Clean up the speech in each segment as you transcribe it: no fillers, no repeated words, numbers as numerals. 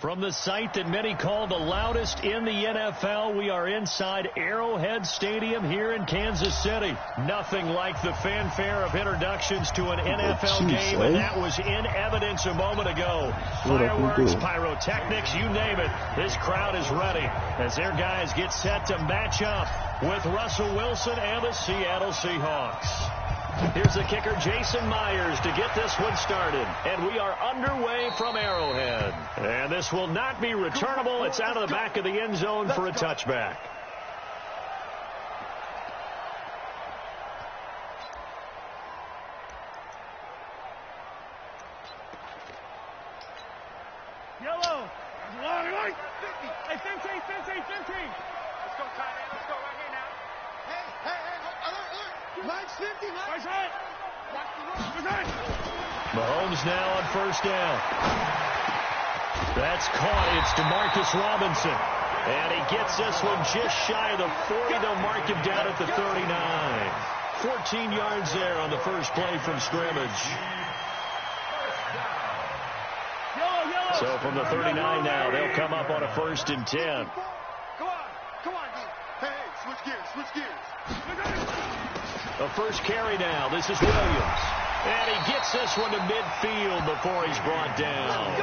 From the site that many call the loudest in the NFL, we are inside Arrowhead Stadium here in Kansas City. Nothing like the fanfare of introductions to an NFL game, and that was in evidence a moment ago. Fireworks, pyrotechnics, you name it. This crowd is ready as their guys get set to match up with Russell Wilson and the Seattle Seahawks. Here's the kicker, Jason Myers, to get this one started. And we are underway from Arrowhead. And this will not be returnable. It's out of the back of the end zone for a touchback. Yellow. Hey, 15. Let's go, tight end. Let's go right here now. Hey, alert. Line's 50, Line's right. Mahomes now on first down. That's caught. It's DeMarcus Robinson. And he gets this one just shy of the 40. They'll mark him down at the 39. 14 yards there on the first play from scrimmage. So from the 39 now, they'll come up on a 1st and 10. Come on, dude. Hey, switch gears. The first carry now. This is Williams. And he gets this one to midfield before he's brought down.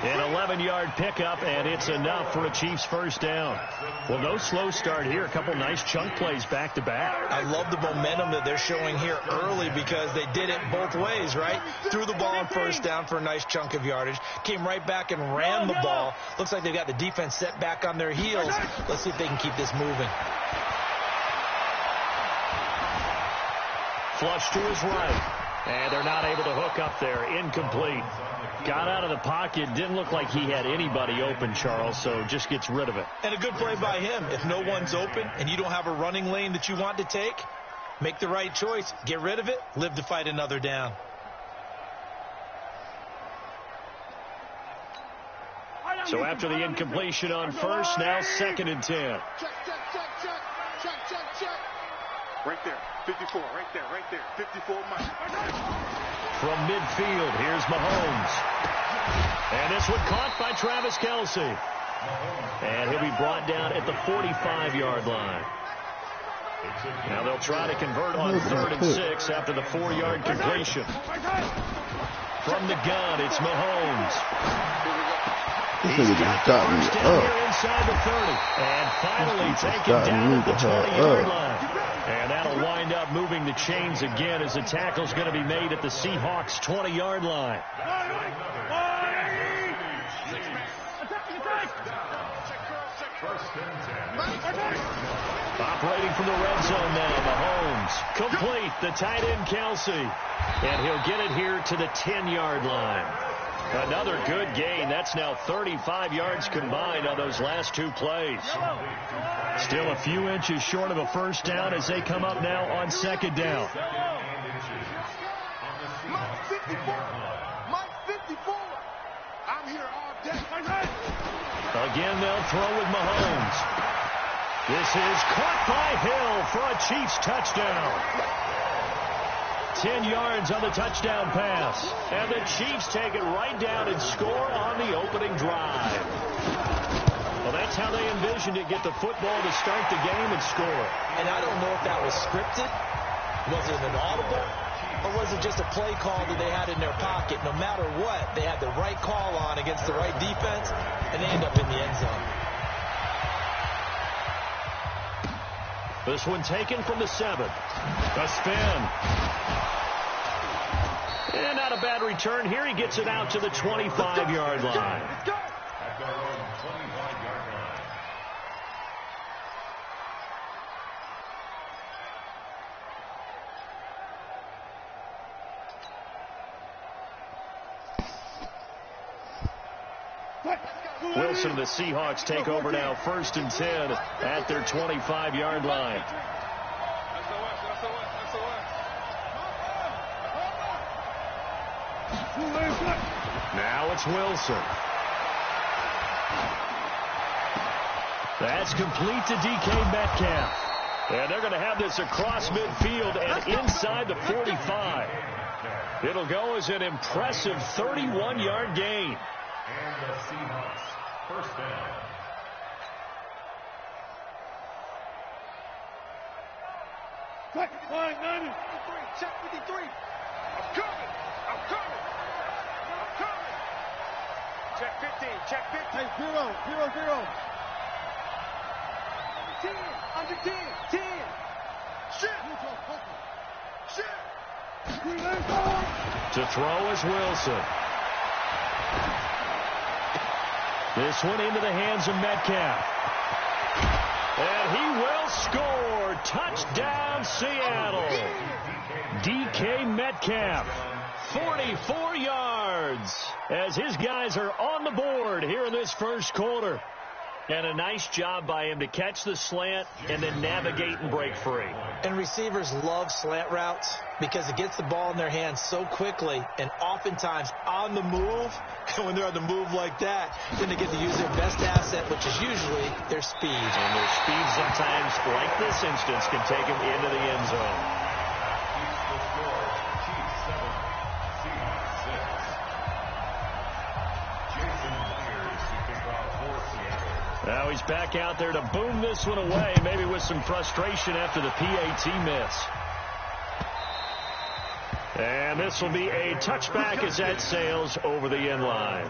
An 11-yard pickup, and it's enough for a Chiefs first down. Well, no slow start here. A couple nice chunk plays back-to-back. I love the momentum that they're showing here early because they did it both ways, right? Threw the ball on first down for a nice chunk of yardage. Came right back and ran the ball. Looks like they've got the defense set back on their heels. Let's see if they can keep this moving. Flush to his right. And they're not able to hook up there. Incomplete. Got out of the pocket. Didn't look like he had anybody open, Charles, so just gets rid of it. And a good play by him. If no one's open and you don't have a running lane that you want to take, make the right choice. Get rid of it. Live to fight another down. So after the incompletion on first, now 2nd and 10. Check. Right there. 54, right there. 54, Mike. From midfield, here's Mahomes. And this one caught by Travis Kelce. And he'll be brought down at the 45-yard line. Now they'll try to convert on 3rd and 6 after the 4-yard completion. From the gun, it's Mahomes. He's got the first down here inside the 30. And finally taken down at the 20-yard line. And that'll wind up moving the chains again as the tackle's going to be made at the Seahawks' 20-yard line. Operating from the red zone now, Mahomes. Complete, the tight end Kelce. And he'll get it here to the 10-yard line. Another good gain. That's now 35 yards combined on those last 2 plays. Still a few inches short of a first down as they come up now on 2nd down. Mike 54. I'm here all day. Again, they'll throw with Mahomes. This is caught by Hill for a Chiefs touchdown. 10 yards on the touchdown pass. And the Chiefs take it right down and score on the opening drive. Well, that's how they envisioned it. Get the football to start the game and score. And I don't know if that was scripted. Was it an audible? Or was it just a play call that they had in their pocket? No matter what, they had the right call on against the right defense, and they end up in the end zone. This one taken from the 7. A spin. And not a bad return here. He gets it out to the 25-yard line. Wilson and the Seahawks take over now, 1st and 10 at their 25-yard line. Now it's Wilson. That's complete to DK Metcalf. And they're going to have this across midfield and inside the 45. It'll go as an impressive 31-yard gain. And the Seahawks First down. Check 90. Check 53. I'm coming. I'm coming. I'm coming. Check 15. Check 15. Hey, 0, 0, 0. 10. Under 10. 10. Shit. Shit. To throw is Wilson. This one into the hands of Metcalf. And he will score. Touchdown, Seattle. DK Metcalf, 44 yards, as his guys are on the board here in this first quarter. And a nice job by him to catch the slant and then navigate and break free. And receivers love slant routes because it gets the ball in their hands so quickly and oftentimes on the move. And when they're on the move like that, then they get to use their best asset, which is usually their speed. And their speed sometimes, like this instance, can take them into the end zone. Now he's back out there to boom this one away, maybe with some frustration after the PAT miss. And this will be a touchback as that sails over the end line.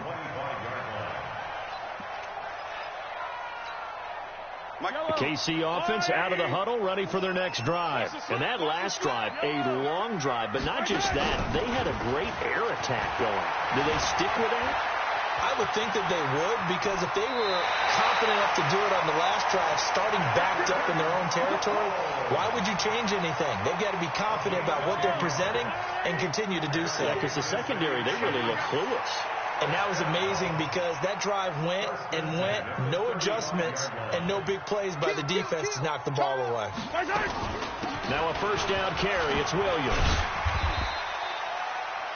The KC offense out of the huddle, ready for their next drive. And that last drive, a long drive, but not just that. They had a great air attack going. Do they stick with that? I would think that they would, because if they were confident enough to do it on the last drive, starting backed up in their own territory, why would you change anything? They've got to be confident about what they're presenting and continue to do so. Yeah, because the secondary, they really look clueless. And that was amazing because that drive went and went, no adjustments, and no big plays by the defense to knock the ball away. Now a first down carry. It's Williams.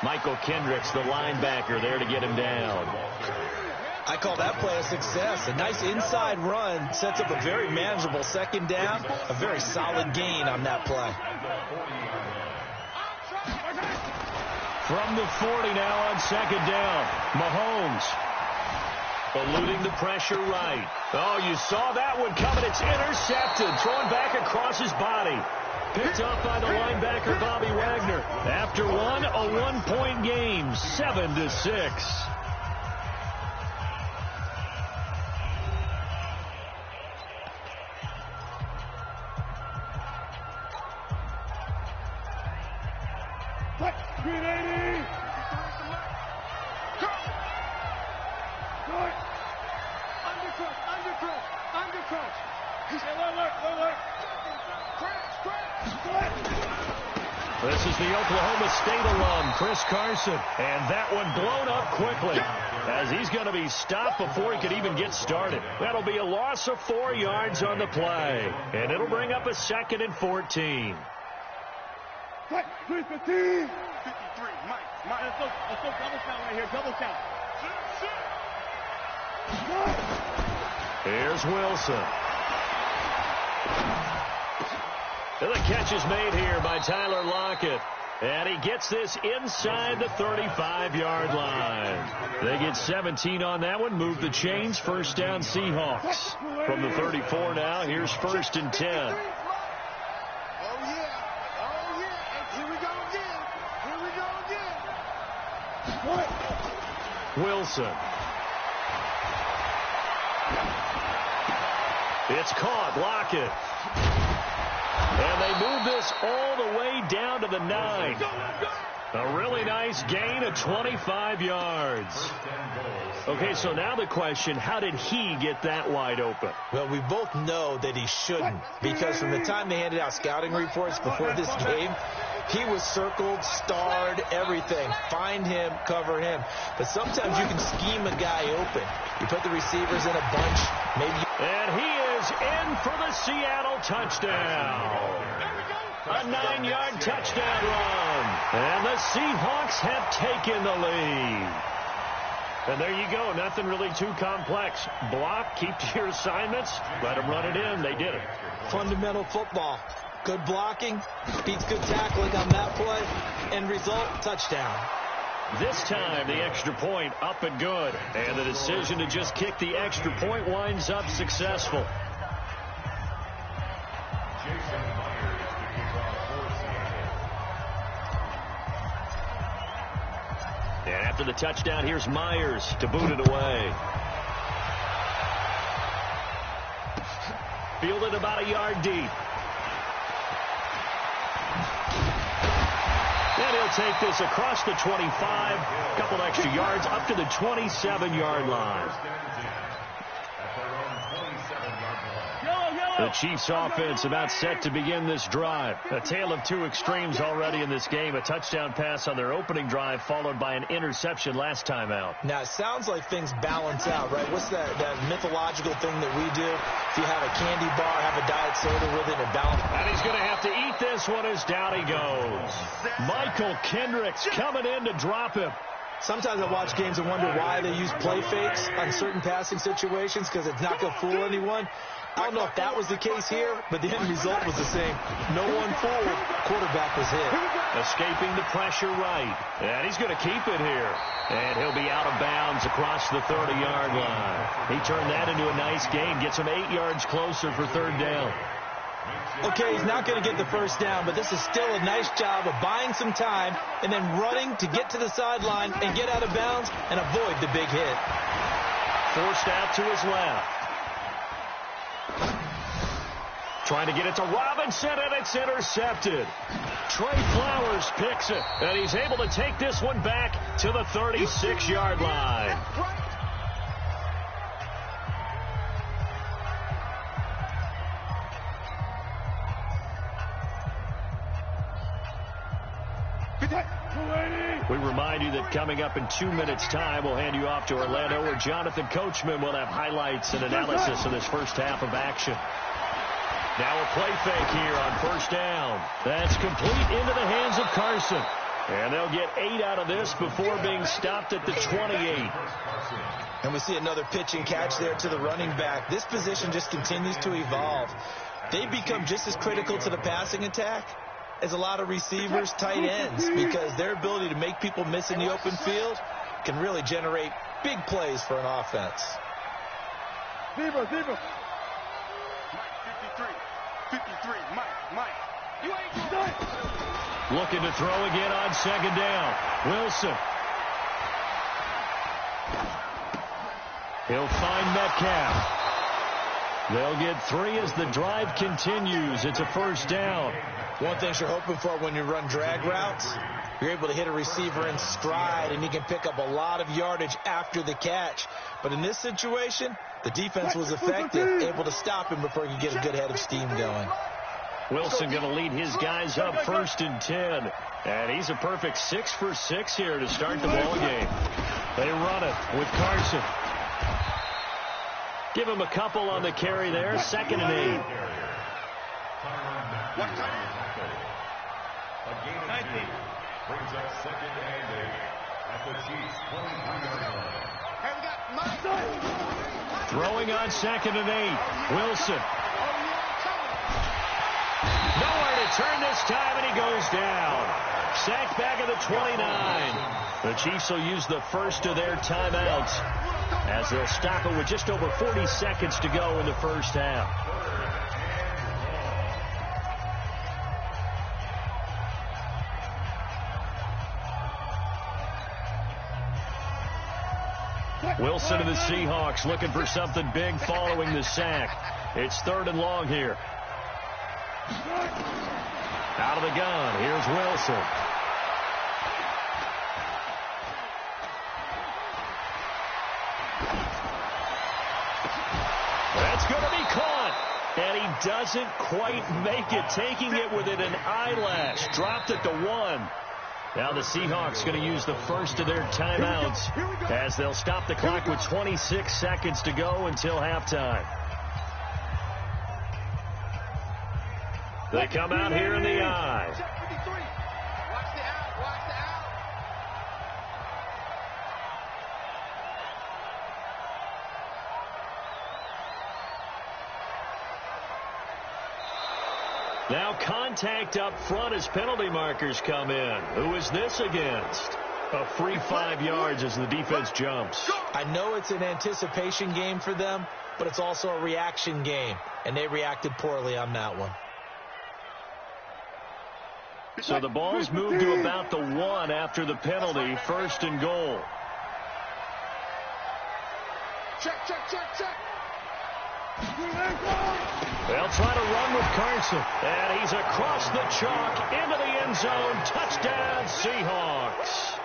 Michael Kendricks, the linebacker, there to get him down. I call that play a success. A nice inside run sets up a very manageable second down. A very solid gain on that play. From the 40 now on second down. Mahomes eluding the pressure right. Oh, you saw that one coming. It's intercepted. Thrown back across his body. Picked off by the linebacker, Bobby Wagner. After one, a one-point game, 7-6. This is the Oklahoma State alum, Chris Carson. And that one blown up quickly as he's going to be stopped before he could even get started. That'll be a loss of 4 yards on the play. And it'll bring up a 2nd and 14. 53, Mike. Let's go double count right here, double count. Here's Wilson. And the catch is made here by Tyler Lockett. And he gets this inside the 35-yard line. They get 17 on that one. Move the chains. First down, Seahawks. From the 34 now, here's 1st and 10. Oh, yeah. Oh, yeah. Here we go again. Here we go again. Wilson. It's caught. Lockett. And they move this all the way down to the 9. A really nice gain of 25 yards. Okay, so now the question, how did he get that wide open? Well, we both know that he shouldn't, because from the time they handed out scouting reports before this game, he was circled, starred, everything. Find him, cover him. But sometimes you can scheme a guy open. You put the receivers in a bunch, maybe. And he is in for the Seattle touchdown. A 9-yard touchdown run. And the Seahawks have taken the lead. And there you go. Nothing really too complex. Block, keep to your assignments, let them run it in. They did it. Fundamental football. Good blocking, beats good tackling on that play. End result, touchdown. This time, the extra point up and good. And the decision to just kick the extra point winds up successful. And after the touchdown, here's Myers to boot it away. Fielded about a yard deep. And he'll take this across the 25, a couple extra yards up to the 27-yard line. The Chiefs offense about set to begin this drive. A tale of two extremes already in this game. A touchdown pass on their opening drive followed by an interception last time out. Now, it sounds like things balance out, right? What's that mythological thing that we do? If you have a candy bar, have a diet soda with it, and balance. And he's going to have to eat this one as down he goes. Michael Kendricks coming in to drop him. Sometimes I watch games and wonder why they use play fakes on certain passing situations because it's not going to fool anyone. I don't know if that was the case here, but the end result was the same. No one fooled. Quarterback was hit. Escaping the pressure right. And he's going to keep it here. And he'll be out of bounds across the 30-yard line. He turned that into a nice gain. Gets him 8 yards closer for third down. Okay, he's not going to get the first down, but this is still a nice job of buying some time and then running to get to the sideline and get out of bounds and avoid the big hit. Forced out to his left. Trying to get it to Robinson, and it's intercepted. Trey Flowers picks it, and he's able to take this one back to the 36-yard line. We remind you that coming up in 2 minutes' time, we'll hand you off to Orlando, where Jonathan Coachman will have highlights and analysis of this first half of action. Now a play fake here on first down. That's complete into the hands of Carson. And they'll get 8 out of this before being stopped at the 28. And we see another pitch and catch there to the running back. This position just continues to evolve. They become just as critical to the passing attack as a lot of receivers, tight ends, because their ability to make people miss in the open field can really generate big plays for an offense. Zebra. 53, Mike. You ain't done. Looking to throw again on second down. Wilson. He'll find Metcalf. They'll get 3 as the drive continues. It's a first down. One thing you're hoping for when you run drag routes, you're able to hit a receiver in stride, and you can pick up a lot of yardage after the catch. But in this situation, the defense was effective, able to stop him before he could get a good head of steam going. Wilson going to lead his guys up first and 10. And he's a perfect 6 for 6 here to start the ball game. They run it with Carson. Give him a couple on the carry there. 2nd and 8. Brings up 2nd and 8 at the Chiefs 23-yard line. Throwing on 2nd and 8. Wilson. Nowhere to turn this time, and he goes down. Sacked back at the 29. The Chiefs will use the first of their timeouts as they'll stop it with just over 40 seconds to go in the first half. Wilson and the Seahawks looking for something big following the sack. It's 3rd and long here. Out of the gun, here's Wilson. That's going to be caught. And he doesn't quite make it, taking it within an eyelash. Dropped at the 1. Now the Seahawks going to use the first of their timeouts as they'll stop the clock with 26 seconds to go until halftime. They come out here in the eye. Watch the out. Now contact up front as penalty markers come in. Who is this against? A free 5 yards as the defense jumps. I know it's an anticipation game for them, but it's also a reaction game, and they reacted poorly on that one. So the ball's moved to about the 1 after the penalty. 1st and goal. Check. They'll try to run with Carson. And he's across the chalk into the end zone. Touchdown, Seahawks.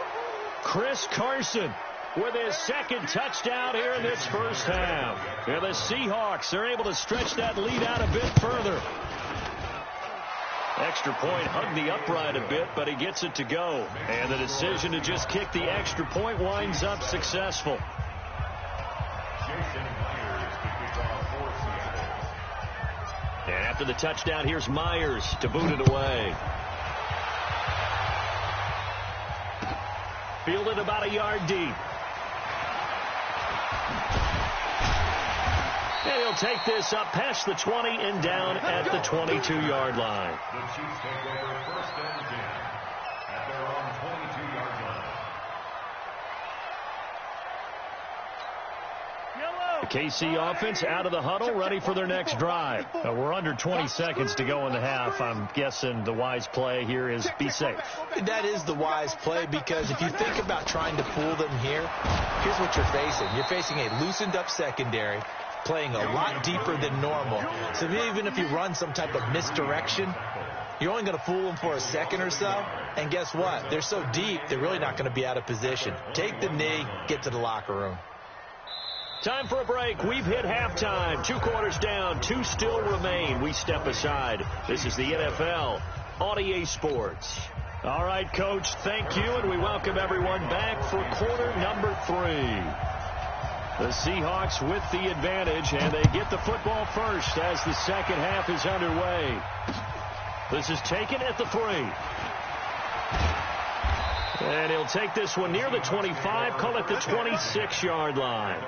Chris Carson with his 2nd touchdown here in this first half. And the Seahawks are able to stretch that lead out a bit further. Extra point hugged the upright a bit, but he gets it to go. And the decision to just kick the extra point winds up successful. And after the touchdown, here's Myers to boot it away. Fielded about a yard deep. And he'll take this up past the 20 and down at the 22-yard line. The Chiefs take over 1st and 10 at their own 22-yard line. The KC offense out of the huddle, ready for their next drive. We're under 20 seconds to go in the half. I'm guessing the wise play here is be safe. That is the wise play, because if you think about trying to fool them here, here's what you're facing. You're facing a loosened up secondary, playing a lot deeper than normal. So even if you run some type of misdirection, you're only going to fool them for a second or so. And guess what? They're so deep, they're really not going to be out of position. Take the knee, get to the locker room. Time for a break. We've hit halftime. 2 quarters down. 2 still remain. We step aside. This is the NFL on EA Sports. All right, Coach, thank you, and we welcome everyone back for quarter number 3. The Seahawks with the advantage, and they get the football first as the second half is underway. This is taken at the 3. And he'll take this one near the 25, call it the 26-yard line.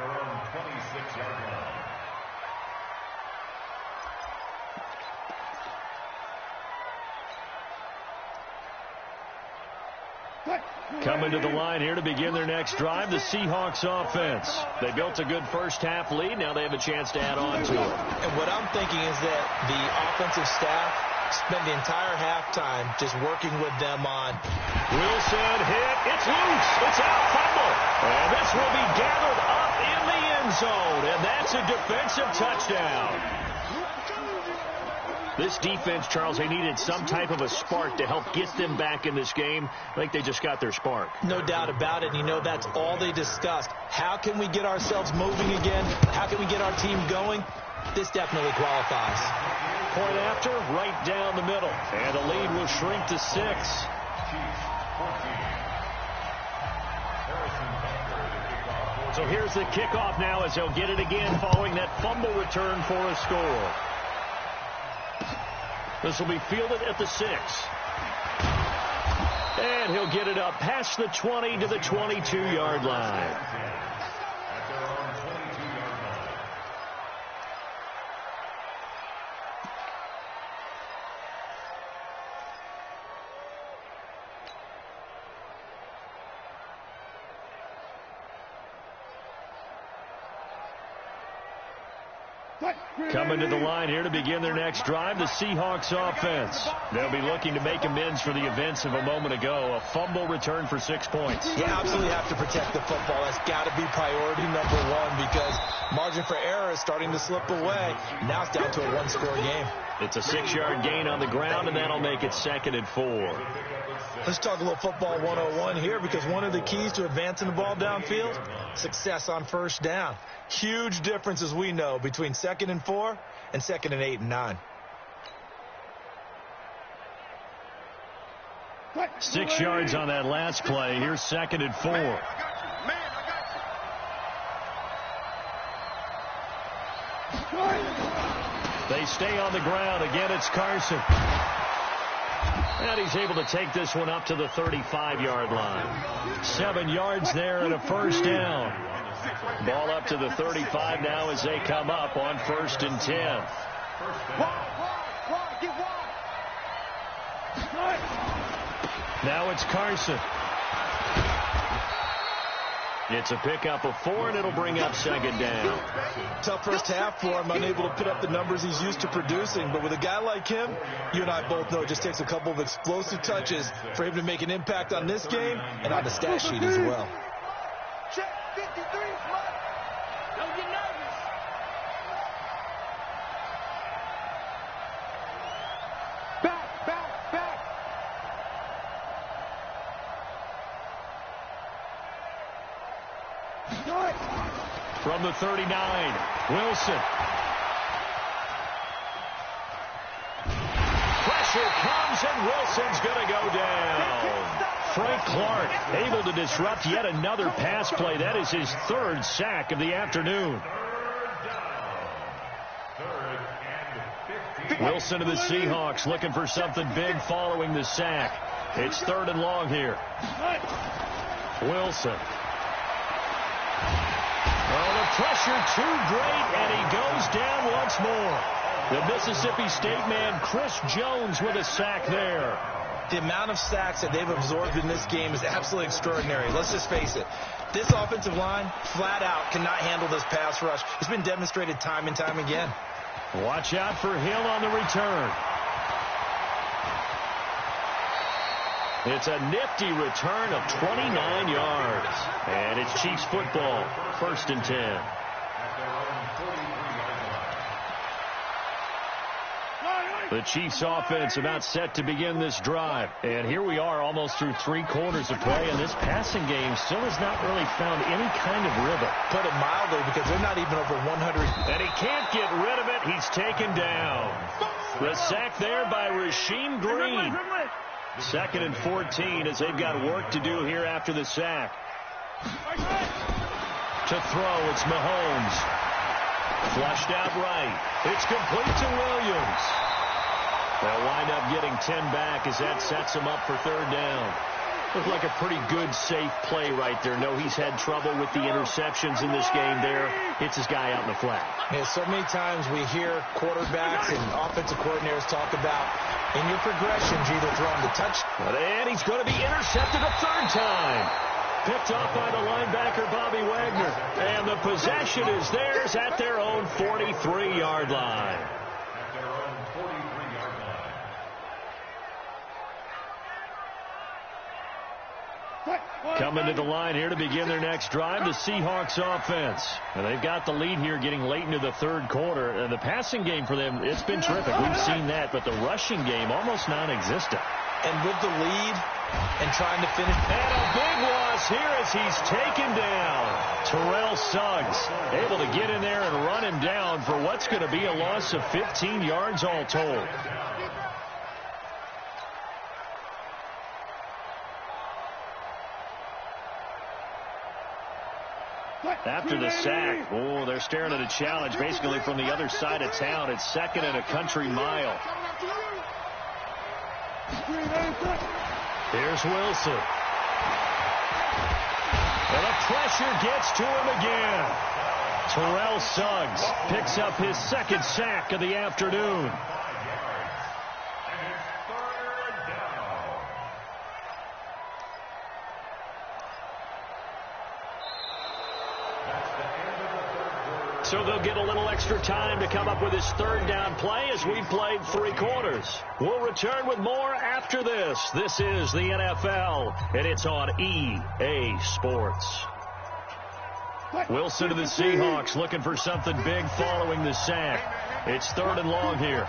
Coming to the line here to begin their next drive, the Seahawks offense. They built a good first half lead. Now they have a chance to add on to it. And what I'm thinking is that the offensive staff spent the entire halftime just working with them on. Wilson hit. It's loose. It's out. Fumble. And this will be gathered up in the end zone. And that's a defensive touchdown. This defense, Charles, they needed some type of a spark to help get them back in this game. I think they just got their spark. No doubt about it. And you know, that's all they discussed. How can we get ourselves moving again? How can we get our team going? This definitely qualifies. Point after, right down the middle. And the lead will shrink to 6. So here's the kickoff now as they'll get it again following that fumble return for a score. This will be fielded at the 6. And he'll get it up past the 20 to the 22-yard line. Coming to the line here to begin their next drive, the Seahawks offense. They'll be looking to make amends for the events of a moment ago. A fumble return for 6 points. You absolutely have to protect the football. That's got to be priority number 1, because margin for error is starting to slip away. Now it's down to a 1-score game. It's a 6-yard gain on the ground, and that'll make it 2nd and 4. Let's talk a little football 101 here, because one of the keys to advancing the ball downfield, success on first down. Huge difference, as we know, between 2nd and 4 and 2nd and 8 and 9. 6 yards on that last play. Here's 2nd and 4. They stay on the ground. Again, it's Carson. And he's able to take this one up to the 35-yard line. 7 yards there and a first down. Ball up to the 35 now as they come up on 1st and 10. Now it's Carson. It's a pickup of 4, and it'll bring up second down. Tough first half for him, unable to put up the numbers he's used to producing. But with a guy like him, you and I both know it just takes a couple of explosive touches for him to make an impact on this game and on the stat sheet as well. Check 53, don't get nervous. Back. From the 39, Wilson. Pressure comes, and Wilson's going to go down. Frank Clark able to disrupt yet another pass play. That is his 3rd sack of the afternoon. Wilson to the Seahawks, looking for something big following the sack. It's 3rd and long here. Wilson. Oh, the pressure too great, and he goes down once more. The Mississippi State man, Chris Jones, with a sack there. The amount of sacks that they've absorbed in this game is absolutely extraordinary. Let's just face it. This offensive line, flat out, cannot handle this pass rush. It's been demonstrated time and time again. Watch out for Hill on the return. It's a nifty return of 29 yards. And it's Chiefs football, 1st and 10. The Chiefs offense about set to begin this drive. And here we are almost through 3 quarters of play, and this passing game still has not really found any kind of rhythm. Put it mildly, because they're not even over 100. And he can't get rid of it. He's taken down. The sack there by Rasheem Green. 2nd and 14 as they've got work to do here after the sack. To throw, it's Mahomes. Flushed out right. It's complete to Williams. They'll wind up getting 10 back as that sets them up for 3rd down. Looked like a pretty good, safe play right there. No, he's had trouble with the interceptions in this game there. Hits his guy out in the flat. Yeah, so many times we hear quarterbacks and offensive coordinators talk about in your progressions, you're either throwing the touch. And he's going to be intercepted a 3rd time. Picked off by the linebacker, Bobby Wagner. And the possession is theirs at their own 43-yard line. Coming to the line here to begin their next drive, the Seahawks offense. And they've got the lead here getting late into the 3rd quarter. And the passing game for them, it's been terrific. We've seen that, but the rushing game almost non-existent. And with the lead and trying to finish. And a big loss here as he's taken down. Terrell Suggs able to get in there and run him down for what's going to be a loss of 15 yards all told. After the sack, oh, they're staring at a challenge basically from the other side of town. It's 2nd and a country mile. Here's Wilson. And the pressure gets to him again. Terrell Suggs picks up his 2nd sack of the afternoon. So they'll get a little extra time to come up with his 3rd down play as we've played 3 quarters. We'll return with more after this. This is the NFL, and it's on EA Sports. Wilson to the Seahawks, looking for something big following the sack. It's 3rd and long here.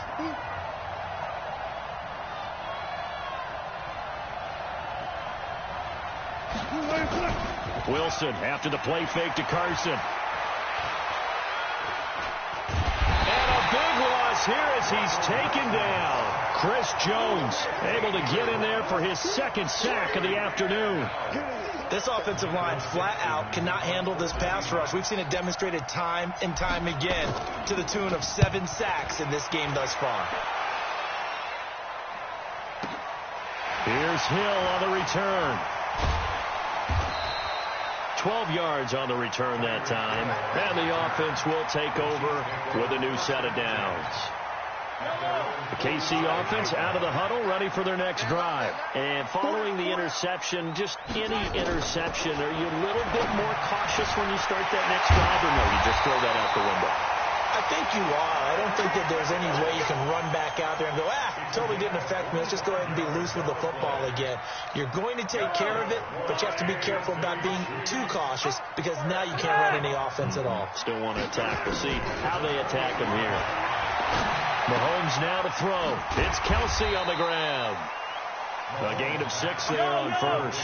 Wilson after the play fake to Carson. Here as he's taken down. Chris Jones able to get in there for his 2nd sack of the afternoon. This offensive line flat out cannot handle this pass rush. We've seen it demonstrated time and time again to the tune of 7 sacks in this game thus far. Here's Hill on the return. 12 yards on the return that time. And the offense will take over with a new set of downs. The KC offense out of the huddle, ready for their next drive. And following the interception, just any interception, are you a little bit more cautious when you start that next drive, or no, you just throw that out the window? I think you are. I don't think that there's any way you can run back out there and go, totally didn't affect me. Let's just go ahead and be loose with the football again. You're going to take care of it, but you have to be careful about being too cautious because now you can't run any offense at all. Still want to attack. We'll see how they attack him here. Mahomes now to throw. It's Kelsey on the grab. A gain of 6 there on first.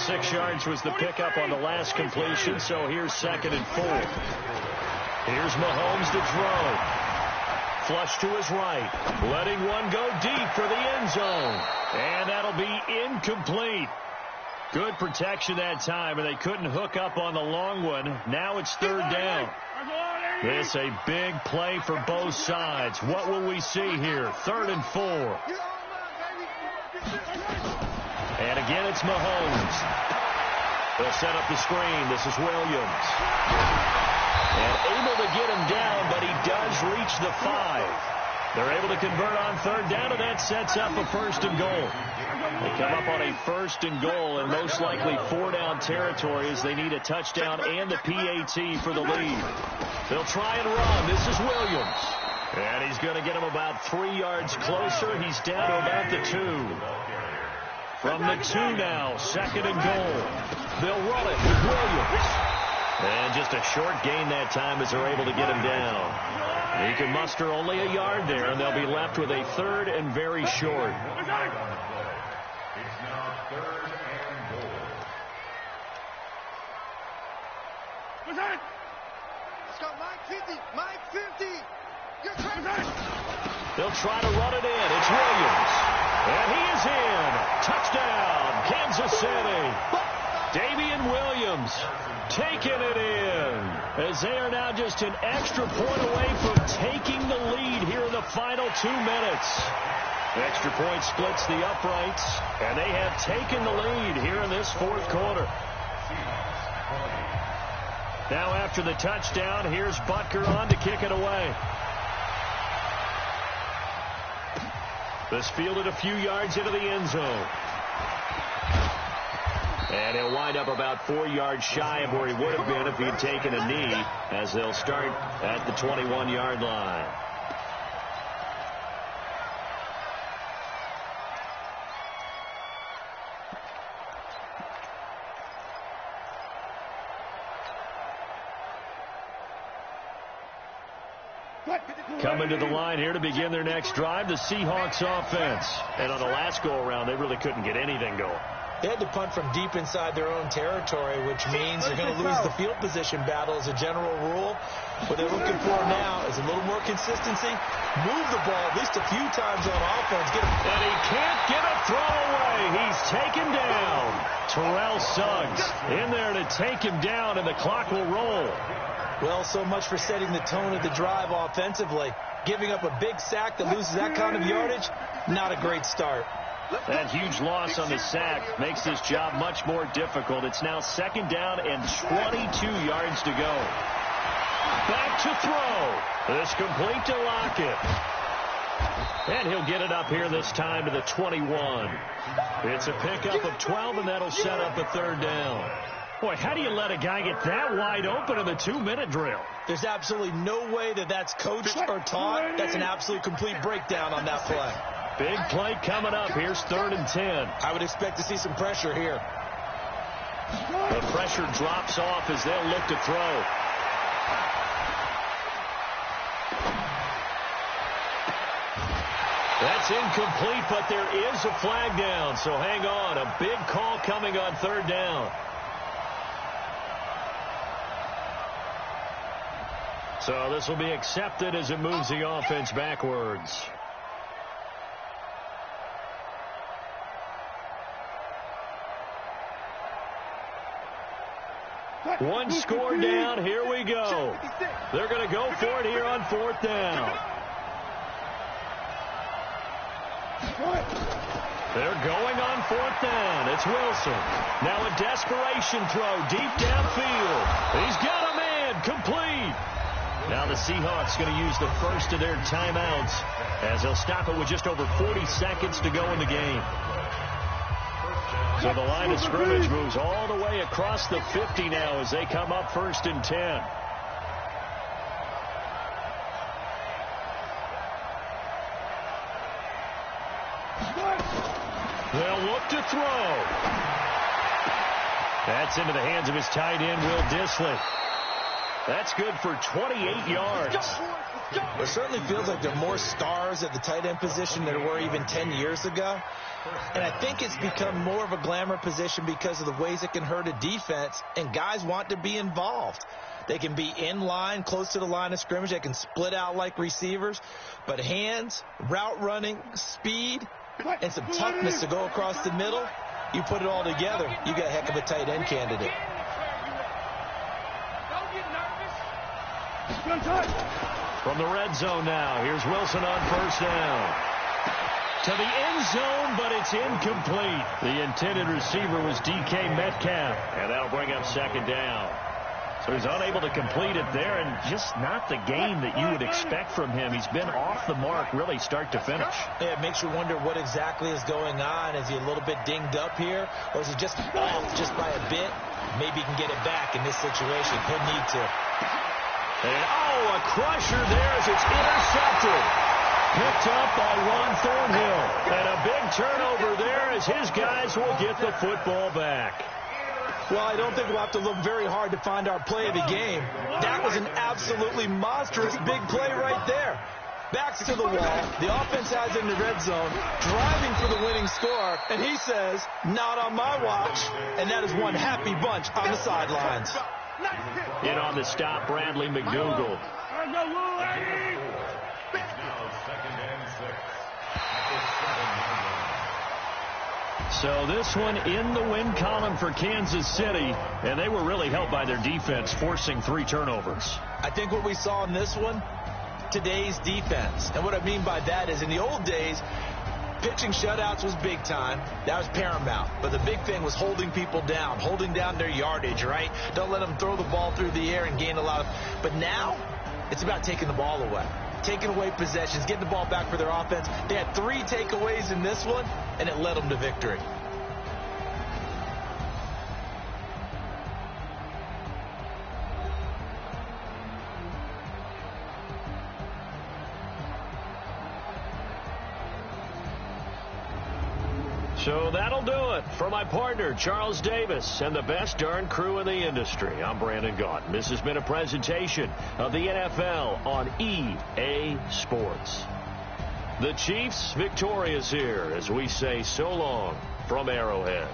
6 yards was the pickup on the last completion, so here's 2nd and 4. Here's Mahomes to throw. Flush to his right. Letting one go deep for the end zone. And that'll be incomplete. Good protection that time, and they couldn't hook up on the long one. Now it's 3rd down. This a big play for both sides. What will we see here? 3rd and 4. And again, it's Mahomes. They'll set up the screen. This is Williams. And able to get him down, but he does reach the 5. They're able to convert on 3rd down, and that sets up a 1st and goal. They come up on a 1st and goal, and most likely 4-down territory as they need a touchdown and the PAT for the lead. They'll try and run. This is Williams. And he's going to get him about 3 yards closer. He's down to about the 2. From the 2 now, 2nd and goal. They'll run it with Williams. And just a short gain that time as they're able to get him down. He can muster only a yard there, and they'll be left with a 3rd and very short. It's now 3rd and goal. Let's go, Mike 50. Mike 50. You're trying. They'll try to run it in. It's Williams. And he is in. Touchdown, Kansas City. Damian Williams taking it in as they are now just an extra point away from taking the lead here in the final 2 minutes. The extra point splits the uprights, and they have taken the lead here in this 4th quarter. Now after the touchdown, here's Butker on to kick it away. This fielded a few yards into the end zone. And he'll wind up about 4 yards shy of where he would have been if he'd taken a knee, as they'll start at the 21-yard line. Coming to the line here to begin their next drive, the Seahawks offense. And on the last go-around, they really couldn't get anything going. They had to punt from deep inside their own territory, which means they're going to lose the field position battle as a general rule. What they're looking for now is a little more consistency. Move the ball at least a few times on offense. And he can't get a throw away. He's taken down. Terrell Suggs in there to take him down, and the clock will roll. Well, so much for setting the tone of the drive offensively. Giving up a big sack that loses that kind of yardage, not a great start. That huge loss on the sack makes this job much more difficult. It's now 2nd down and 22 yards to go. Back to throw. This complete to Lockett. And he'll get it up here this time to the 21. It's a pickup of 12, and that'll set up a 3rd down. Boy, how do you let a guy get that wide open in the 2-minute drill? There's absolutely no way that that's coached or taught. That's an absolute complete breakdown on that play. Big play coming up. Here's 3rd and 10. I would expect to see some pressure here. The pressure drops off as they'll look to throw. That's incomplete, but there is a flag down, so hang on. A big call coming on 3rd down. So this will be accepted as it moves the offense backwards. One score down. Here we go. They're going to go for it here on 4th down. They're going on 4th down. It's Wilson. Now a desperation throw deep downfield. He's got a man. Complete. Now the Seahawks going to use the first of their timeouts as they'll stop it with just over 40 seconds to go in the game. So the line of scrimmage moves all the way across the 50 now as they come up 1st and 10. They'll look to throw. That's into the hands of his tight end, Will Dissly. That's good for 28 yards. It certainly feels like there are more stars at the tight end position than there were even 10 years ago. And I think it's become more of a glamour position because of the ways it can hurt a defense, and guys want to be involved. They can be in line, close to the line of scrimmage. They can split out like receivers. But hands, route running, speed, and some toughness to go across the middle, you put it all together, you got a heck of a tight end candidate. From the red zone now, here's Wilson on 1st down. To the end zone, but it's incomplete. The intended receiver was DK Metcalf, and that'll bring up 2nd down. So he's unable to complete it there, and just not the game that you would expect from him. He's been off the mark really start to finish. Yeah, it makes you wonder what exactly is going on. Is he a little bit dinged up here, or is he just off just by a bit? Maybe he can get it back in this situation. He'll need to. And, a crusher there as it's intercepted. Picked up by Juan Thornhill. And a big turnover there as his guys will get the football back. Well, I don't think we'll have to look very hard to find our play of the game. That was an absolutely monstrous big play right there. Backs to the wall. The offense has it in the red zone, driving for the winning score, and he says, not on my watch. And that is one happy bunch on the sidelines. In on the stop, Bradley McDougald. Now 2nd and 6. So this one in the win column for Kansas City, and they were really helped by their defense, forcing 3 turnovers. I think what we saw in this one, today's defense. And what I mean by that is in the old days, pitching shutouts was big time. That was paramount. But the big thing was holding people down, holding down their yardage, right? Don't let them throw the ball through the air and gain a lot of... But now, it's about taking the ball away. Taking away possessions, getting the ball back for their offense. They had 3 takeaways in this one, and it led them to victory. So that'll do it. For my partner, Charles Davis, and the best darn crew in the industry, I'm Brandon Gaudin. This has been a presentation of the NFL on EA Sports. The Chiefs victorious here as we say so long from Arrowhead.